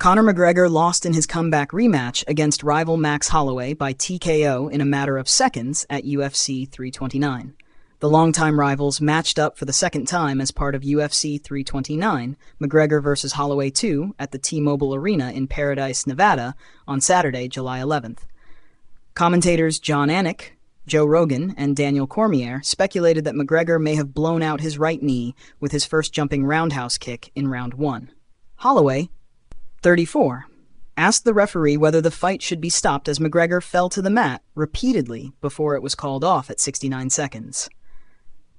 Conor McGregor lost in his comeback rematch against rival Max Holloway by TKO in a matter of seconds at UFC 329. The longtime rivals matched up for the second time as part of UFC 329, McGregor vs. Holloway 2, at the T-Mobile Arena in Paradise, Nevada, on Saturday, July 11th. Commentators John Anik, Joe Rogan, and Daniel Cormier speculated that McGregor may have blown out his right knee with his first jumping roundhouse kick in round 1. Holloway, 34, asked the referee whether the fight should be stopped as McGregor fell to the mat repeatedly before it was called off at 69 seconds.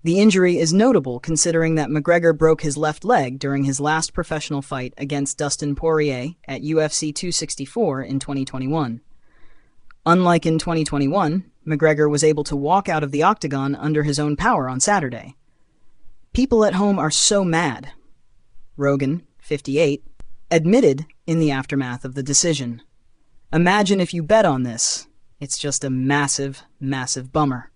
The injury is notable considering that McGregor broke his left leg during his last professional fight against Dustin Poirier at UFC 264 in 2021. Unlike in 2021, McGregor was able to walk out of the octagon under his own power on Saturday. "People at home are so mad," Rogan, 58, admitted in the aftermath of the decision. "Imagine if you bet on this. It's just a massive, massive bummer."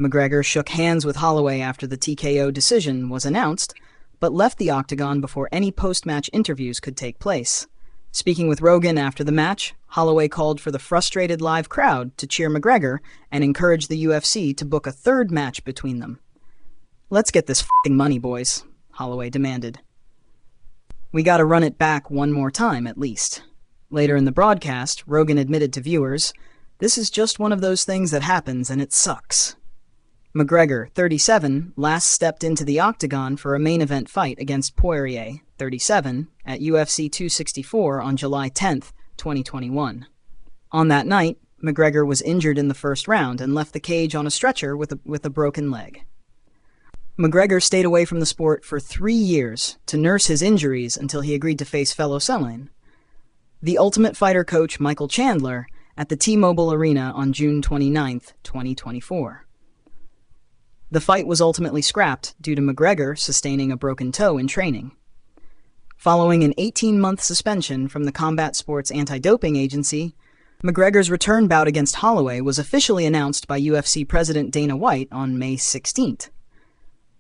McGregor shook hands with Holloway after the TKO decision was announced, but left the octagon before any post-match interviews could take place. Speaking with Rogan after the match, Holloway called for the frustrated live crowd to cheer McGregor and encouraged the UFC to book a third match between them. "Let's get this f***ing money, boys," Holloway demanded. "We gotta run it back one more time, at least." Later in the broadcast, Rogan admitted to viewers, "This is just one of those things that happens and it sucks." McGregor, 37, last stepped into the octagon for a main event fight against Poirier, 37, at UFC 264 on July 10, 2021. On that night, McGregor was injured in the first round and left the cage on a stretcher with a broken leg. McGregor stayed away from the sport for 3 years to nurse his injuries until he agreed to face fellow Celine. The Ultimate Fighter coach Michael Chandler at the T-Mobile Arena on June 29, 2024. The fight was ultimately scrapped due to McGregor sustaining a broken toe in training. Following an 18-month suspension from the Combat Sports Anti-Doping Agency, McGregor's return bout against Holloway was officially announced by UFC President Dana White on May 16th.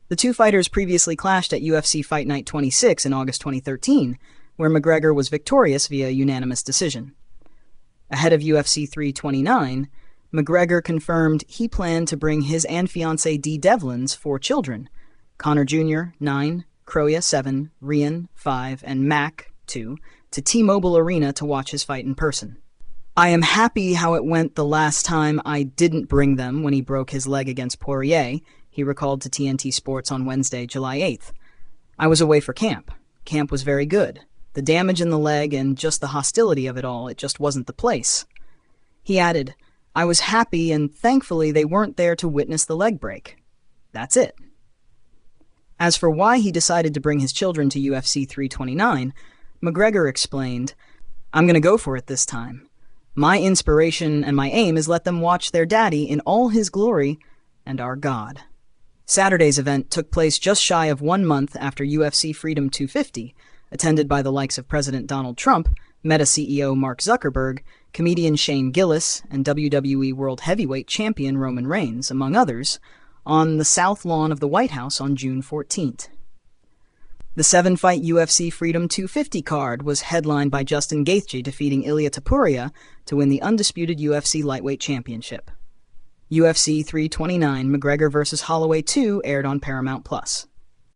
The two fighters previously clashed at UFC Fight Night 26 in August 2013, where McGregor was victorious via unanimous decision. Ahead of UFC 329, McGregor confirmed he planned to bring his and fiancée Dee Devlin's 4 children, Connor Jr., 9, Croya, 7, Rian, 5, and Mac, 2, to T-Mobile Arena to watch his fight in person. "I am happy how it went the last time I didn't bring them when he broke his leg against Poirier," he recalled to TNT Sports on Wednesday, July 8th. "I was away for camp. Camp was very good. The damage in the leg and just the hostility of it all, it just wasn't the place." He added, "I was happy and thankfully they weren't there to witness the leg break. That's it." As for why he decided to bring his children to UFC 329, McGregor explained, "I'm going to go for it this time. My inspiration and my aim is let them watch their daddy in all his glory and our God." Saturday's event took place just shy of 1 month after UFC Freedom 250, attended by the likes of President Donald Trump, Meta CEO Mark Zuckerberg, comedian Shane Gillis, and WWE World Heavyweight Champion Roman Reigns, among others, on the South Lawn of the White House on June 14th. The 7-fight UFC Freedom 250 card was headlined by Justin Gaethje defeating Ilia Topuria to win the undisputed UFC Lightweight Championship. UFC 329 McGregor vs. Holloway 2 aired on Paramount+.